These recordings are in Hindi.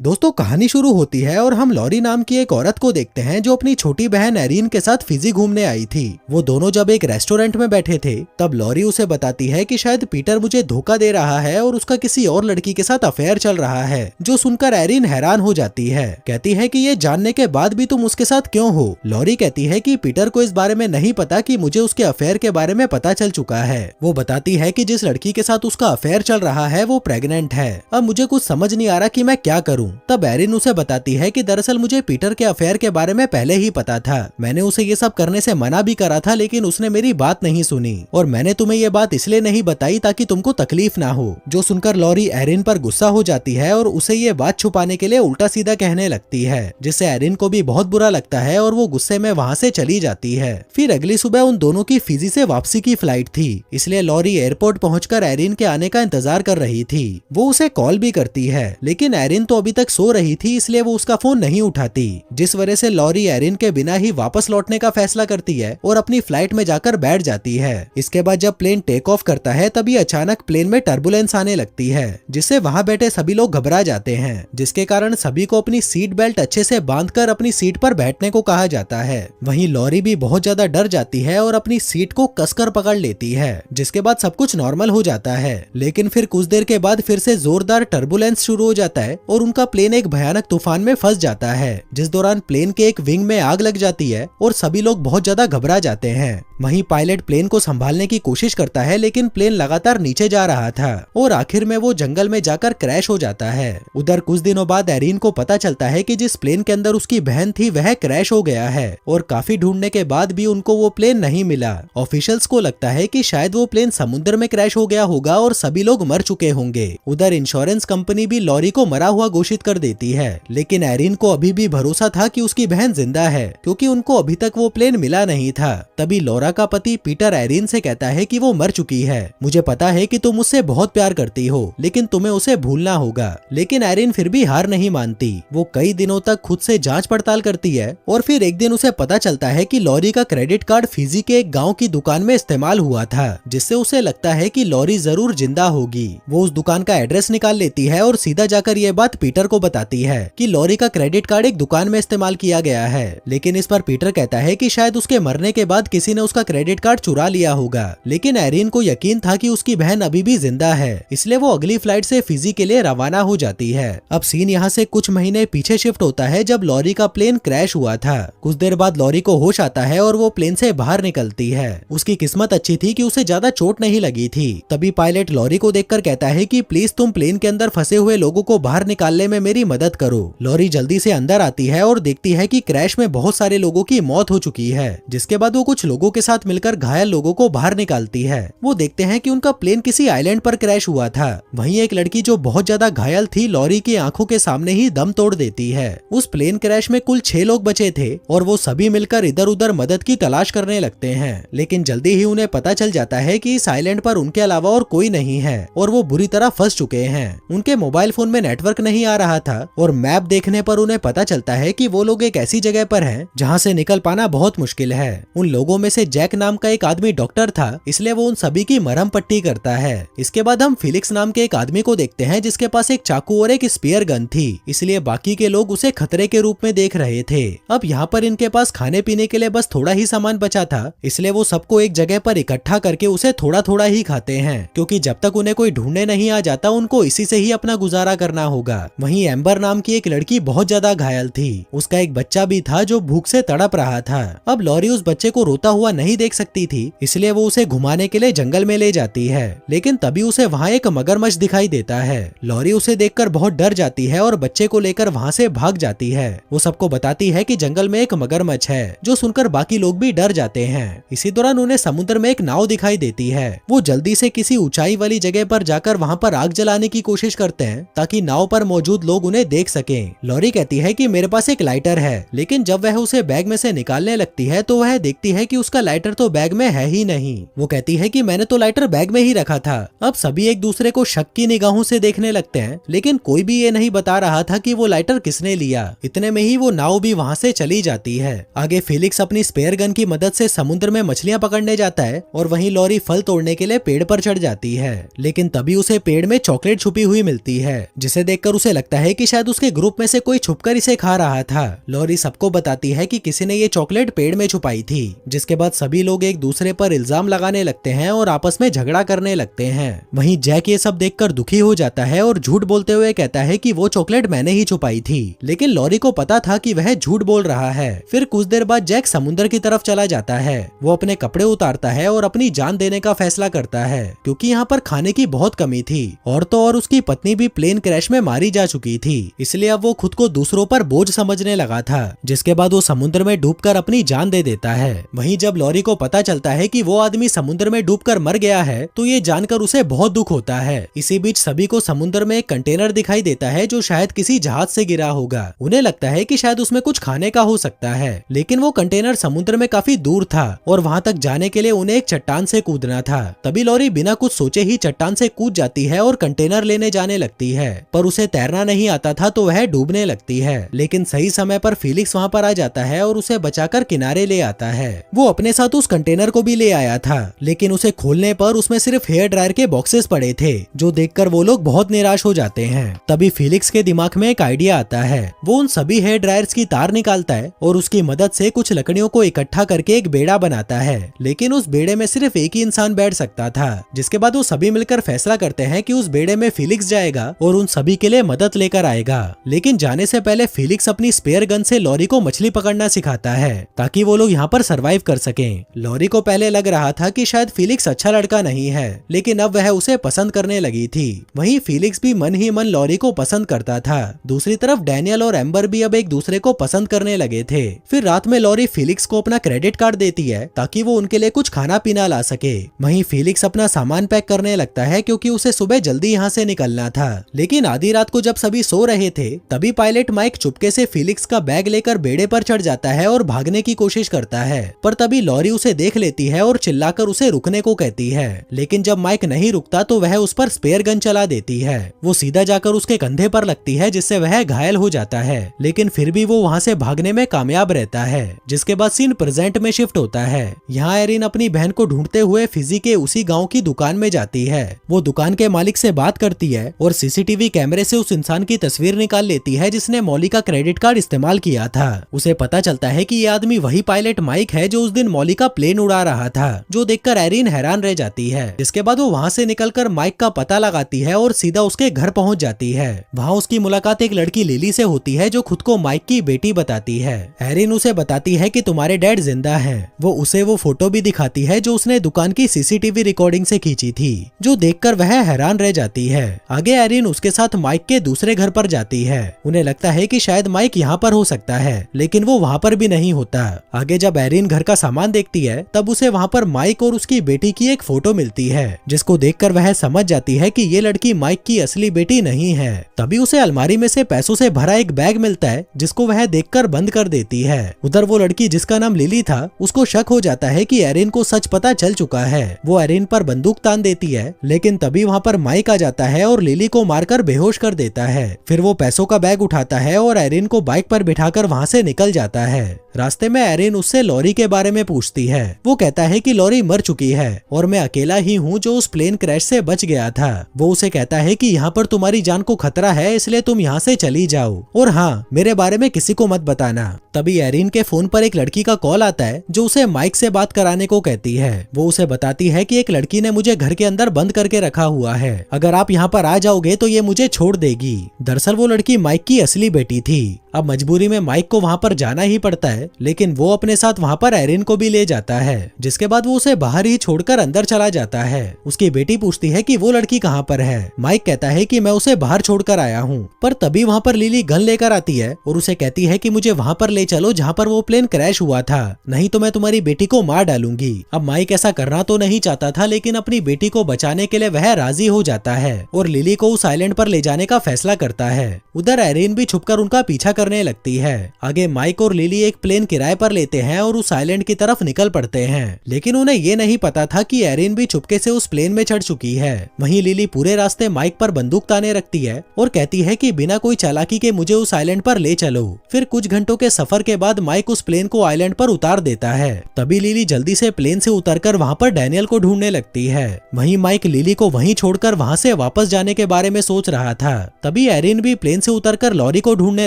दोस्तों कहानी शुरू होती है और हम लॉरी नाम की एक औरत को देखते हैं जो अपनी छोटी बहन एरिन के साथ फिजी घूमने आई थी। वो दोनों जब एक रेस्टोरेंट में बैठे थे तब लॉरी उसे बताती है कि शायद पीटर मुझे धोखा दे रहा है और उसका किसी और लड़की के साथ अफेयर चल रहा है, जो सुनकर एरिन हैरान हो जाती है। कहती है कि ये जानने के बाद भी तुम उसके साथ क्यों हो। लॉरी कहती है कि पीटर को इस बारे में नहीं पता कि मुझे उसके अफेयर के बारे में पता चल चुका है। वो बताती है कि जिस लड़की के साथ उसका अफेयर चल रहा है वो प्रेग्नेंट है। अब मुझे कुछ समझ नहीं आ रहा कि मैं क्या करूं। तब एरिन उसे बताती है कि दरअसल मुझे पीटर के अफेयर के बारे में पहले ही पता था। मैंने उसे ये सब करने से मना भी करा था, लेकिन उसने मेरी बात नहीं सुनी और मैंने तुम्हें ये बात इसलिए नहीं बताई ताकि तुमको तकलीफ ना हो। जो सुनकर लॉरी एरिन पर गुस्सा हो जाती है और उसे ये बात छुपाने के लिए उल्टा सीधा कहने लगती है, जिससे एरिन को भी बहुत बुरा लगता है और वो गुस्से में वहाँ से चली जाती है। फिर अगली सुबह उन दोनों की फिजी से वापसी की फ्लाइट थी, इसलिए लॉरी एयरपोर्ट पहुंचकर एरिन के आने का इंतजार कर रही थी। वो उसे कॉल भी करती है, लेकिन एरिन तो अभी तक सो रही थी, इसलिए वो उसका फोन नहीं उठाती, जिस वजह से लॉरी एरिन के बिना ही वापस लौटने का फैसला करती है और अपनी फ्लाइट में जाकर बैठ जाती है। इसके बाद जब प्लेन टेक ऑफ करता है तभी अचानक प्लेन में टर्बुलेंस आने लगती है, जिससे वहां बैठे सभी लोग घबरा जाते हैं, जिसके कारण सभी को अपनी सीट बेल्ट अच्छे से बांधकर अपनी सीट पर बैठने को कहा जाता है। वहीं लॉरी भी बहुत ज्यादा डर जाती है और अपनी सीट को कसकर पकड़ लेती है, जिसके बाद सब कुछ नॉर्मल हो जाता है। लेकिन फिर कुछ देर के बाद फिर से जोरदार टर्बुलेंस शुरू हो जाता है और उनका प्लेन एक भयानक तूफान में फंस जाता है, जिस दौरान प्लेन के एक विंग में आग लग जाती है और सभी लोग बहुत ज्यादा घबरा जाते हैं। वहीं पायलट प्लेन को संभालने की कोशिश करता है, लेकिन प्लेन लगातार नीचे जा रहा था और आखिर में वो जंगल में जाकर क्रैश हो जाता है। उधर कुछ दिनों बाद एरिन को पता चलता है कि जिस प्लेन के अंदर उसकी बहन थी वह क्रैश हो गया है और काफी ढूंढने के बाद भी उनको वो प्लेन नहीं मिला। ऑफिशियल्स को लगता है कि शायद वो प्लेन समुद्र में क्रैश हो गया होगा और सभी लोग मर चुके होंगे। उधर इंश्योरेंस कंपनी भी लॉरी को मरा हुआ घोषित कर देती है, लेकिन एरिन को अभी भी भरोसा था कि उसकी बहन जिंदा है, क्योंकि उनको अभी तक वो प्लेन मिला नहीं था। तभी लॉरा का पति पीटर एरिन से कहता है कि वो मर चुकी है। मुझे पता है कि तुम उससे बहुत प्यार करती हो, लेकिन तुम्हें उसे भूलना होगा। लेकिन एरिन फिर भी हार नहीं मानती। वो कई दिनों तक खुद से जांच पड़ताल करती है और फिर एक दिन उसे पता चलता है कि लॉरी का क्रेडिट कार्ड फिजी के एक गाँव की दुकान में इस्तेमाल हुआ था, जिससे उसे लगता है कि लॉरी जरूर जिंदा होगी। वो उस दुकान का एड्रेस निकाल लेती है और सीधा जाकर ये बात पीटर को बताती है कि लॉरी का क्रेडिट कार्ड एक दुकान में इस्तेमाल किया गया है। लेकिन इस पर पीटर कहता है कि शायद उसके मरने के बाद किसी ने उसका क्रेडिट कार्ड चुरा लिया होगा। लेकिन एरिन को यकीन था कि उसकी बहन अभी भी जिंदा है, इसलिए वो अगली फ्लाइट से फिजी के लिए रवाना हो जाती है। अब सीन यहाँ से कुछ महीने पीछे शिफ्ट होता है, जब लॉरी का प्लेन क्रैश हुआ था। कुछ देर बाद लॉरी को होश आता है और वो प्लेन से बाहर निकलती है। उसकी किस्मत अच्छी थी कि उसे ज्यादा चोट नहीं लगी थी। तभी पायलट लॉरी को देखकर कहता है कि प्लीज तुम प्लेन के अंदर फंसे हुए लोगों को बाहर निकालने में मेरी मदद करो। लॉरी जल्दी से अंदर आती है और देखती है कि क्रैश में बहुत सारे लोगों की मौत हो चुकी है, जिसके बाद वो कुछ लोगों के साथ मिलकर घायल लोगों को बाहर निकालती है। वो देखते हैं कि उनका प्लेन किसी आइलैंड पर क्रैश हुआ था। वहीं एक लड़की जो बहुत ज्यादा घायल थी लॉरी की आंखों के सामने ही दम तोड़ देती है। उस प्लेन क्रैश में कुल 6 लोग बचे थे और वो सभी मिलकर इधर उधर मदद की तलाश करने लगते हैं, लेकिन जल्दी ही उन्हें पता चल जाता है कि इस आइलैंड पर उनके अलावा और कोई नहीं है और वो बुरी तरह फंस चुके हैं। उनके मोबाइल फोन में नेटवर्क नहीं आ रहा था और मैप देखने पर उन्हें पता चलता है कि वो लोग एक ऐसी जगह पर हैं जहां से निकल पाना बहुत मुश्किल है। उन लोगों में से जैक नाम का एक आदमी डॉक्टर था, इसलिए वो उन सभी की मरहम पट्टी करता है। इसके बाद हम फिलिक्स नाम के एक आदमी को देखते हैं जिसके पास एक चाकू और एक स्पीयर गन थी, इसलिए बाकी के लोग उसे खतरे के रूप में देख रहे थे। अब यहाँ पर इनके पास खाने पीने के लिए बस थोड़ा ही सामान बचा था, इसलिए वो सबको एक जगह पर इकट्ठा करके उसे थोड़ा थोड़ा ही खाते हैं, क्योंकि जब तक उन्हें कोई ढूंढने नहीं आ जाता उनको इसी से ही अपना गुजारा करना होगा। वहीं एम्बर नाम की एक लड़की बहुत ज्यादा घायल थी। उसका एक बच्चा भी था जो भूख से तड़प रहा था। अब लॉरी उस बच्चे को रोता हुआ नहीं देख सकती थी, इसलिए वो उसे घुमाने के लिए जंगल में ले जाती है। लेकिन तभी उसे वहाँ एक मगरमच्छ दिखाई देता है। लॉरी उसे देखकर बहुत डर जाती है और बच्चे को लेकर वहाँ से भाग जाती है। वो सबको बताती है कि जंगल में एक मगरमच्छ है, जो सुनकर बाकी लोग भी डर जाते हैं। इसी दौरान उन्हें समुद्र में एक नाव दिखाई देती है। वो जल्दी से किसी ऊंचाई वाली जगह पर जाकर वहाँ पर आग जलाने की कोशिश करते हैं ताकि नाव पर मौजूद लोग उन्हें देख सकें। लॉरी कहती है कि मेरे पास एक लाइटर है, लेकिन जब वह उसे बैग में से निकालने लगती है तो वह देखती है कि उसका लाइटर तो बैग में है ही नहीं। वो कहती है कि मैंने तो लाइटर बैग में ही रखा था। अब सभी एक दूसरे को शक की निगाहों से देखने लगते हैं, लेकिन कोई भी ये नहीं बता रहा था कि वो लाइटर किसने लिया। इतने में ही वो नाव भी वहाँ से चली जाती है। आगे फिलिक्स अपनी स्पेयर गन की मदद से समुद्र में मछलियां पकड़ने जाता है और वहीं लॉरी फल तोड़ने के लिए पेड़ पर चढ़ जाती है। लेकिन तभी उसे पेड़ में चॉकलेट छुपी हुई मिलती है, जिसे देखकर उसे लगता लगता है कि शायद उसके ग्रुप में से कोई छुपकर इसे खा रहा था। लॉरी सबको बताती है कि किसी ने ये चॉकलेट पेड़ में छुपाई थी, जिसके बाद सभी लोग एक दूसरे पर इल्जाम लगाने लगते हैं और आपस में झगड़ा करने लगते हैं। वहीं जैक ये सब देखकर दुखी हो जाता है और झूठ बोलते हुए कहता है कि वो चॉकलेट मैंने ही छुपाई थी, लेकिन लॉरी को पता था कि वह झूठ बोल रहा है। फिर कुछ देर बाद जैक समुद्र की तरफ चला जाता है। वो अपने कपड़े उतारता है और अपनी जान देने का फैसला करता है, क्योंकि यहाँ पर खाने की बहुत कमी थी और तो और उसकी पत्नी भी प्लेन क्रैश में मारी जा चुकी थी, इसलिए अब वो खुद को दूसरों पर बोझ समझने लगा था। जिसके बाद वो समुद्र में डूबकर अपनी जान दे देता है। वहीं जब लॉरी को पता चलता है कि वो आदमी समुद्र में डूबकर मर गया है तो ये जानकर उसे बहुत दुख होता है। इसी बीच सभी को समुद्र में एक कंटेनर दिखाई देता है जो शायद किसी जहाज से गिरा होगा। उन्हें लगता है कि शायद उसमें कुछ खाने का हो सकता है, लेकिन वो कंटेनर समुद्र में काफी दूर था और वहाँ तक जाने के लिए उन्हें एक चट्टान से कूदना था। तभी लॉरी बिना कुछ सोचे ही चट्टान से कूद जाती है और कंटेनर लेने जाने लगती है, पर उसे तैरना नहीं आता था तो वह डूबने लगती है। लेकिन सही समय पर फिलिक्स वहाँ पर आ जाता है और उसे बचाकर किनारे ले आता है। वो अपने साथ उस कंटेनर को भी ले आया था, लेकिन उसे खोलने पर उसमें सिर्फ हेयर ड्रायर के बॉक्सेस पड़े थे, जो देखकर वो लोग बहुत निराश हो जाते हैं। तभी फिलिक्स के दिमाग में एक आइडिया आता है। वो उन सभी हेयर ड्रायर्स की तार निकालता है और उसकी मदद से कुछ लकड़ियों को इकट्ठा करके एक बेड़ा बनाता है, लेकिन उस बेड़े में सिर्फ एक ही इंसान बैठ सकता था। जिसके बाद वो सभी मिलकर फैसला करते हैं कि उस बेड़े में फिलिक्स जाएगा और उन सभी के लिए मदद लेकर आएगा। लेकिन जाने से पहले फिलिक्स अपनी स्पेयर गन से लॉरी को मछली पकड़ना सिखाता है, ताकि वो लोग यहाँ पर सरवाइव कर सकें। लॉरी को पहले लग रहा था कि शायद फिलिक्स अच्छा लड़का नहीं है, लेकिन अब वह उसे पसंद करने लगी थी। वहीं फिलिक्स भी मन ही मन लॉरी को पसंद करता था। दूसरी तरफ डैनियल और एम्बर भी अब एक दूसरे को पसंद करने लगे थे। फिर रात में लॉरी फिलिक्स को अपना क्रेडिट कार्ड देती है ताकि वो उनके लिए कुछ खाना पीना ला सके। वहीं फिलिक्स अपना सामान पैक करने लगता है, क्योंकि उसे सुबह जल्दी यहाँ से निकलना था। लेकिन आधी रात को जब सभी सो रहे थे तभी पायलट माइक चुपके से फिलिक्स का बैग लेकर बेड़े पर चढ़ जाता है और भागने की कोशिश करता है, पर तभी लॉरी उसे देख लेती है और चिल्लाकर उसे रुकने को कहती है। लेकिन जब माइक नहीं रुकता तो वह उस पर स्पेयर गन चला देती है। वो सीधा जाकर उसके कंधे पर लगती है, जिससे वह घायल हो जाता है, लेकिन फिर भी वो वहाँ से भागने में कामयाब रहता है। जिसके बाद सीन प्रेजेंट में शिफ्ट होता है। यहाँ एरिन अपनी बहन को ढूंढते हुए फिजी के उसी गाँव की दुकान में जाती है। वो दुकान के मालिक से बात करती है और सीसीटीवी कैमरे से उस इंसान की तस्वीर निकाल लेती है जिसने मॉली का क्रेडिट कार्ड इस्तेमाल किया था। उसे पता चलता है कि ये आदमी वही पायलट माइक है जो उस दिन मॉली का प्लेन उड़ा रहा था, जो देखकर एरिन हैरान रह जाती है। जिसके बाद वो वहाँ से निकलकर माइक का पता लगाती है और सीधा उसके घर पहुँच जाती है। वहाँ उसकी मुलाकात एक लड़की लिली से होती है जो खुद को माइक की बेटी बताती है। एरिन उसे बताती है कि तुम्हारे डैड जिंदा हैं। वो उसे वो फोटो भी दिखाती है जो उसने दुकान की सीसीटीवी रिकॉर्डिंग से खींची थी, जो देखकर वह हैरान रह जाती है। आगे एरिन उसके साथ माइक के दूसरे घर पर जाती है। उन्हें लगता है कि शायद माइक यहाँ पर हो सकता है, लेकिन वो वहाँ पर भी नहीं होता। आगे जब एरिन घर का सामान देखती है तब उसे वहाँ पर माइक और उसकी बेटी की एक फोटो मिलती है, जिसको देखकर वह समझ जाती है कि ये लड़की माइक की असली बेटी नहीं है। तभी उसे अलमारी में से पैसों से भरा एक बैग मिलता है, जिसको वह देखकर बंद कर देती है। उधर वो लड़की जिसका नाम लिली था, उसको शक हो जाता है कि एरिन को सच पता चल चुका है। वो एरिन पर बंदूक तान देती है, लेकिन तभी वहाँ पर माइक आ जाता है और लिली को मारकर बेहोश कर देता है। फिर वो पैसों का बैग उठाता है और एरिन को बाइक पर बिठाकर वहाँ से निकल जाता है। रास्ते में एरिन उससे लॉरी के बारे में पूछती है। वो कहता है कि लॉरी मर चुकी है और मैं अकेला ही हूँ जो उस प्लेन क्रैश से बच गया था। वो उसे कहता है कि यहाँ पर तुम्हारी जान को खतरा है, इसलिए तुम यहाँ से चली जाओ, और हाँ, मेरे बारे में किसी को मत बताना। तभी एरिन के फोन पर एक लड़की का कॉल आता है जो उसे माइक से बात कराने को कहती है। वो उसे बताती है कि एक लड़की ने मुझे घर के अंदर बंद करके रखा हुआ है, अगर आप यहाँ पर आ जाओगे तो ये मुझे छोड़ देगी। दरअसल वो लड़की माइक की असली बेटी थी। अब मजबूरी में माइक को वहाँ पर जाना ही पड़ता है, लेकिन वो अपने साथ वहाँ पर एरिन को भी ले जाता है। जिसके बाद वो उसे बाहर ही छोड़कर अंदर चला जाता है। उसकी बेटी पूछती है कि वो लड़की कहाँ पर है। माइक कहता है कि मैं उसे बाहर छोड़कर आया हूँ, पर तभी वहाँ पर लिली गन लेकर आती है और उसे कहती है कि मुझे वहाँ पर ले चलो जहाँ पर वो प्लेन क्रैश हुआ था, नहीं तो मैं तुम्हारी बेटी को मार डालूंगी। अब माइक ऐसा करना तो नहीं चाहता था, लेकिन अपनी बेटी को बचाने के लिए वह राजी हो जाता है और लिली को उस आइलैंड पर ले जाने का फैसला करता है। उधर एरिन भी छुपकर उनका पीछा करने लगती है। आगे माइक और लिली एक प्लेन किराए पर लेते हैं और उस आइलैंड की तरफ निकल पड़ते हैं, लेकिन उन्हें ये नहीं पता था कि एरिन भी चुपके से उस प्लेन में चढ़ चुकी है। वहीं लिली पूरे रास्ते माइक पर बंदूक ताने रखती है और कहती है कि बिना कोई चालाकी के मुझे उस आइलैंड पर ले चलो। फिर कुछ घंटों के सफर के बाद माइक उस प्लेन को आइलैंड पर उतार देता है। तभी लिली जल्दी से प्लेन से उतरकर वहाँ पर डैनियल को ढूंढने लगती है। वहीं माइक लिली को वहीं छोड़कर वहाँ से वापस जाने के बारे में सोच रहा था। तभी एरिन भी प्लेन से उतरकर लॉरी को ढूंढने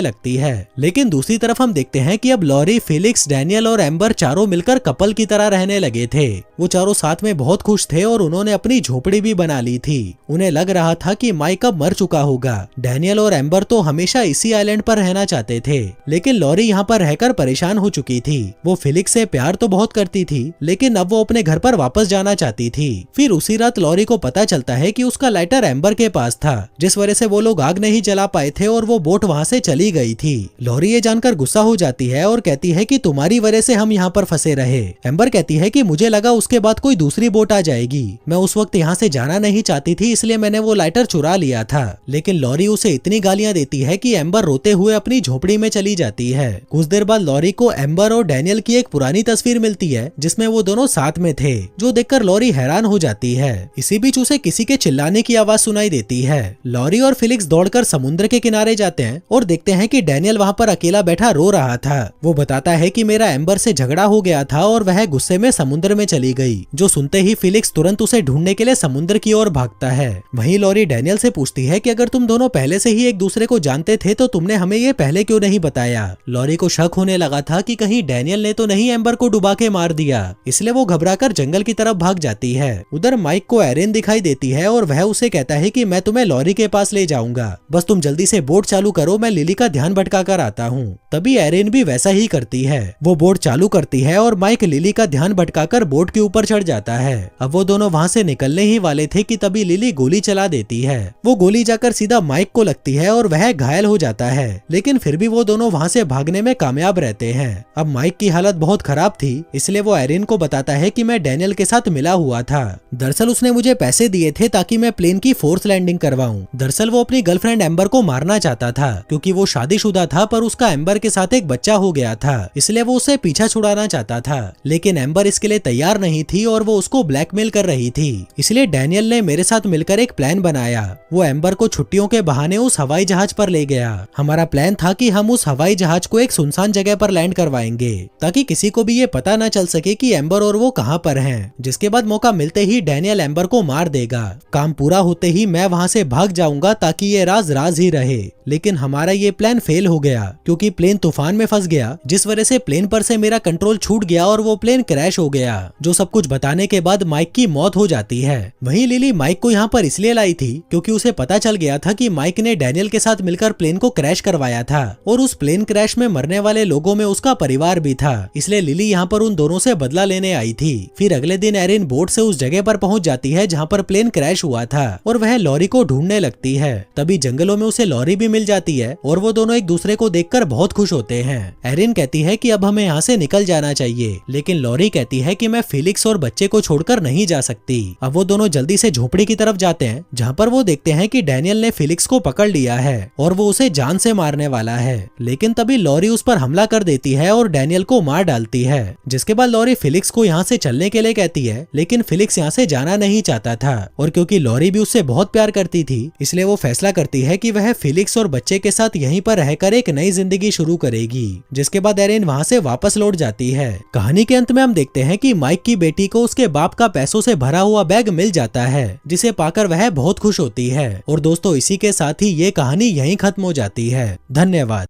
लगती है, लेकिन दूसरी तरफ हम देखते हैं कि अब लॉरी, फिलिक्स, डैनियल और एम्बर चारों मिलकर कपल की तरह रहने लगे थे। वो चारों साथ में बहुत खुश थे और उन्होंने अपनी झोपड़ी भी बना ली थी। उन्हें लग रहा था कि माइक अब मर चुका होगा। डैनियल और एम्बर तो हमेशा इसी आइलैंड पर रहना चाहते थे, लेकिन लॉरी यहाँ पर रहकर परेशान हो चुकी थी। वो फिलिक्स से प्यार तो बहुत करती थी, लेकिन अब वो अपने घर पर वापस जाना चाहती थी। फिर उसी रात लॉरी को पता चलता है कि उसका लाइटर एम्बर के पास था, जिस वजह से वो लोग आग नहीं जला पाए थे और वो बोट वहाँ से चली गई थी। लॉरी ये जानकर गुस्सा हो जाती है और कहती है कि तुम्हारी वजह से हम यहाँ पर फंसे रहे। एम्बर कहती है कि मुझे लगा उसके बाद कोई दूसरी बोट आ जाएगी। मैं उस वक्त यहाँ से जाना नहीं चाहती थी, इसलिए मैंने वो लाइटर चुरा लिया था। लेकिन लॉरी उसे इतनी गालियां देती है कि एम्बर रोते हुए अपनी झोपड़ी में चली जाती है। कुछ देर बाद लॉरी को एम्बर और डैनियल की एक पुरानी तस्वीर मिलती है, जिसमें वो दोनों साथ में थे, जो देखकर लॉरी हैरान हो जाती है। इसी बीच उसे किसी के चिल्लाने की आवाज सुनाई देती है। लॉरी और फिलिक्स दौड़कर समुद्र के किनारे जाते हैं और देखते हैं कि डैनियल वहाँ पर अकेला बैठा रो रहा था। वो बताता है कि मेरा एम्बर से झगड़ा हो गया था और वह गुस्से में समुद्र में चली गई। जो सुनते ही फिलिक्स तुरंत उसे ढूंढने के लिए समुद्र की ओर भागता है। वहीं लॉरी डैनियल से पूछती है कि अगर तुम दोनों पहले से ही एक दूसरे को जानते थे तो तुमने हमें ये पहले क्यों नहीं बताया। लॉरी को शक होने लगा था कि कहीं डैनियल ने तो नहीं एम्बर को डुबा के मार दिया, इसलिए वो घबराकर जंगल की तरफ भाग जाती है। उधर माइक को एरिन दिखाई देती है और वह उसे कहता है कि मैं तुम्हें लॉरी के पास ले जाऊंगा, बस तुम जल्दी से बोट चालू करो, मैं लिली का ध्यान भटका कर आता हूँ। तभी एरिन भी वैसा ही करती है। वो बोट चालू करती है और माइक लिली का ध्यान भटकाकर बोट के ऊपर चढ़ जाता है। अब वो दोनों वहाँ से निकलने ही वाले थे कि तभी लिली गोली चला देती है। वो गोली जाकर सीधा माइक को लगती है और वह घायल हो जाता है, लेकिन फिर भी वो दोनों वहाँ से भागने में कामयाब रहते हैं। अब माइक की हालत बहुत खराब थी, इसलिए वो एरिन को बताता है कि मैं डैनियल के साथ मिला हुआ था। दरअसल उसने मुझे पैसे दिए थे ताकि मैं प्लेन की फोर्स लैंडिंग करवाऊं। दरअसल वो अपनी गर्लफ्रेंड एम्बर को मारना चाहता था, क्योंकि वो शादीशुदा था, पर उसका एम्बर के साथ एक बच्चा हो गया था, इसलिए वो उसे पीछा छुड़ाना चाहता था। लेकिन एम्बर इसके लिए तैयार नहीं थी और वो उसको ब्लैकमेल कर रही थी। इसलिए डैनियल ने मेरे साथ मिलकर एक प्लान बनाया। वो एम्बर को छुट्टियों के बहाने उस हवाई जहाज पर ले गया। हमारा प्लान था कि हम उस हवाई जहाज को एक सुनसान जगह पर लैंड करवाएंगे, ताकि किसी को भी ये पता न चल सके कि एम्बर और वो कहाँ पर हैं। जिसके बाद मौका मिलते ही डैनियल एम्बर को मार देगा। काम पूरा होते ही मैं वहाँ से भाग जाऊंगा ताकि ये राज राज ही रहे। लेकिन हमारा ये प्लान फेल हो गया, क्योंकि प्लेन तूफान में फंस गया, जिस वजह से प्लेन पर से मेरा कंट्रोल छूट गया और वो प्लेन क्रैश हो गया। जो सब कुछ बताने के बाद माइक की मौत हो जाती है। वहीं लिली माइक को यहाँ पर इसलिए लाई थी क्योंकि उसे पता चल गया था कि माइक ने डैनियल के साथ मिलकर प्लेन को क्रैश करवाया था और उस प्लेन क्रैश में मरने वाले लोगों में उसका परिवार भी था। इसलिए लिली यहाँ पर उन दोनों से बदला लेने आई थी। फिर अगले दिन एरिन बोट से उस जगह पर पहुंच जाती है जहाँ पर प्लेन क्रैश हुआ था और वह लॉरी को ढूंढने लगती है। तभी जंगलों में उसे लॉरी भी मिल जाती है और वो दोनों एक दूसरे को देखकर बहुत खुश होते हैं। एरिन कहती है कि अब हमें यहाँ से निकल जाना चाहिए, लेकिन लॉरी कहती है कि मैं फिलिक्स और बच्चे को छोड़कर नहीं जा सकती। अब वो दोनों जल्दी से झोपड़ी की तरफ जाते हैं, जहाँ पर वो देखते हैं कि डैनियल ने फिलिक्स को पकड़ लिया है और वो उसे जान से मारने वाला है। लेकिन तभी लॉरी उस पर हमला कर देती है और डैनियल को मार डालती है। जिसके बाद लॉरी फिलिक्स को यहाँ से चलने के लिए कहती है, लेकिन फिलिक्स यहाँ से जाना नहीं चाहता था और क्योंकि लॉरी भी उससे बहुत प्यार करती थी, इसलिए वो फैसला करती है कि वह फिलिक्स और बच्चे के साथ यहीं पर रहकर एक नई जिंदगी शुरू करेगी। जिसके बाद एरिन वहाँ से वापस लौट जाती है। कहानी के अंत में हम देखते हैं कि माइक की बेटी को उसके बाप का पैसों से भरा हुआ बैग मिल जाता है, जिसे पाकर वह बहुत खुश होती है। और दोस्तों, इसी के साथ ही ये कहानी यहीं खत्म हो जाती है। धन्यवाद।